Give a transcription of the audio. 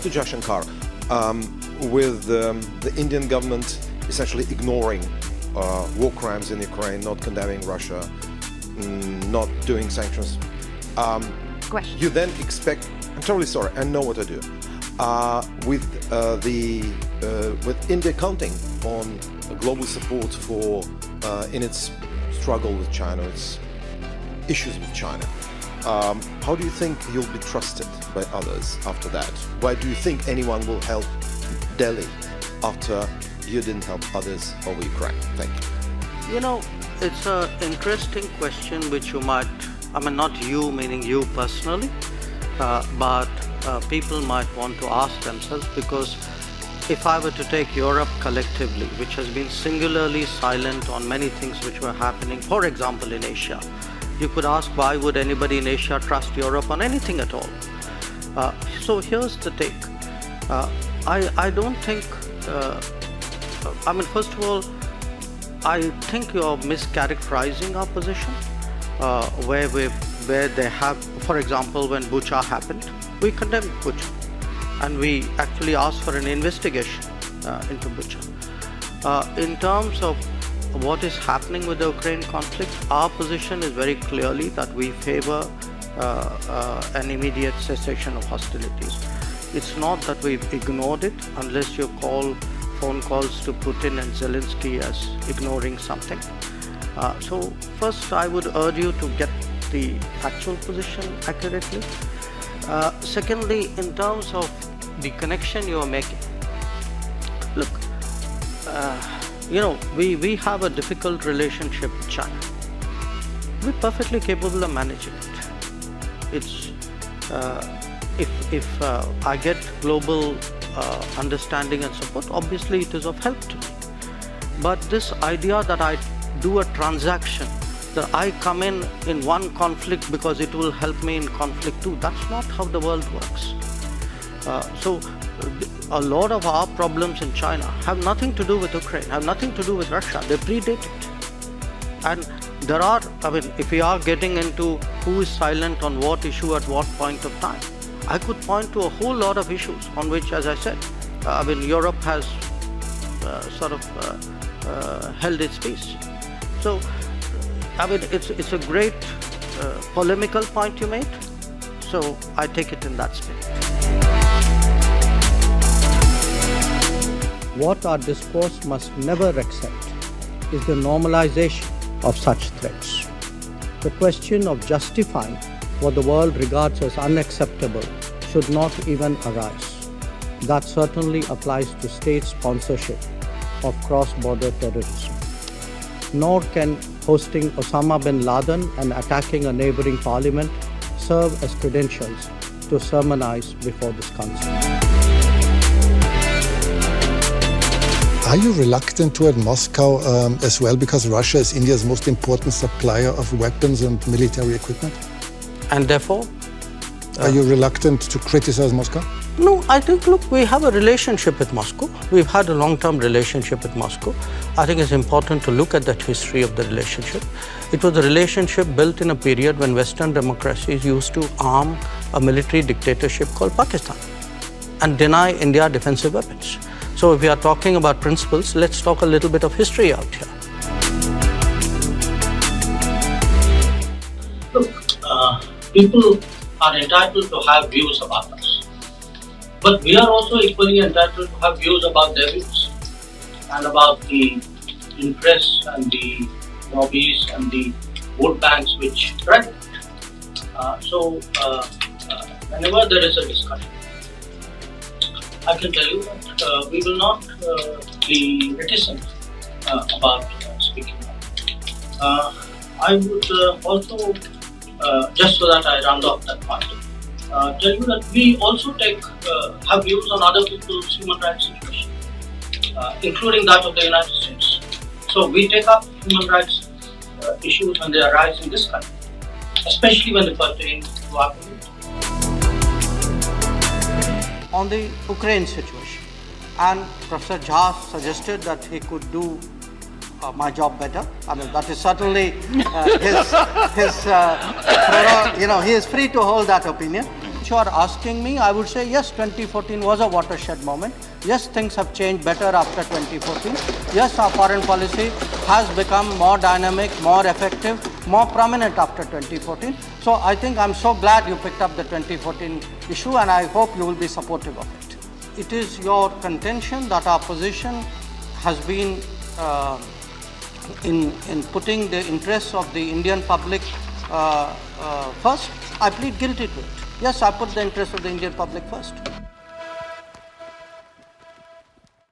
Dr. Jaishankar, with the Indian government essentially ignoring war crimes in Ukraine, not condemning Russia, not doing sanctions, you then expect, I'm totally sorry, I know what I do, with India counting on global support for in its struggle with China, its issues with China. How do you think you'll be trusted by others after that? Why do you think anyone will help Delhi after you didn't help others over Ukraine? Thank you. You know, it's an interesting question which you might, I mean not you meaning you personally, but people might want to ask themselves, because if I were to take Europe collectively, which has been singularly silent on many things which were happening, for example in Asia, you could ask why would anybody in Asia trust Europe on anything at all? So here's the take. I don't think, I mean first of all, I think you're mischaracterizing our position, where they have, for example, when Bucha happened, we condemned Bucha and we actually asked for an investigation into Bucha. In terms of what is happening with the Ukraine conflict, our position is very clearly that we favor an immediate cessation of hostilities. It's not that we've ignored it, unless you call phone calls to Putin and Zelensky as ignoring something. So first I would urge you to get the factual position accurately. Secondly, in terms of the connection you are making, look, you know, we have a difficult relationship with China. We're perfectly capable of managing it. It's if I get global understanding and support, obviously it is of help to me. But this idea that I do a transaction, that I come in one conflict because it will help me in conflict too, that's not how the world works. So a lot of our problems in China have nothing to do with Ukraine, have nothing to do with Russia. They predate it. And there are, I mean, if we are getting into who is silent on what issue at what point of time, I could point to a whole lot of issues on which, as I said, I mean, Europe has held its peace. So, I mean, it's a great polemical point you made. So I take it in that spirit. What our discourse must never accept is the normalization of such threats. The question of justifying what the world regards as unacceptable should not even arise. That certainly applies to state sponsorship of cross-border terrorism. Nor can hosting Osama bin Laden and attacking a neighboring parliament serve as credentials to sermonize before this council. Are you reluctant toward Moscow as well, because Russia is India's most important supplier of weapons and military equipment? And therefore? Are you reluctant to criticize Moscow? No, I think, look, we have a relationship with Moscow. We've had a long-term relationship with Moscow. I think it's important to look at that history of the relationship. It was a relationship built in a period when Western democracies used to arm a military dictatorship called Pakistan and deny India defensive weapons. So if we are talking about principles, let's talk a little bit of history out here. Look, people are entitled to have views about us. But we are also equally entitled to have views about their views and about the interests and the lobbies and the vote banks which drive it. So whenever there is a discussion, I can tell you that we will not be reticent about speaking up. I would also, just so that I round off that point, tell you that we also have views on other people's human rights situation, including that of the United States. So we take up human rights issues when they arise in this country, especially when they pertain to our community. On the Ukraine situation, and Professor Jha suggested that he could do my job better. I mean, that is certainly he is free to hold that opinion. which you are asking me, I would say yes, 2014 was a watershed moment. Yes, things have changed better after 2014. Yes, our foreign policy has become more dynamic, more effective, more prominent after 2014. So I think I'm so glad you picked up the 2014 issue, and I hope you will be supportive of it. It is your contention that our position has been in putting the interests of the Indian public first. I plead guilty to it. Yes, I put the interests of the Indian public first.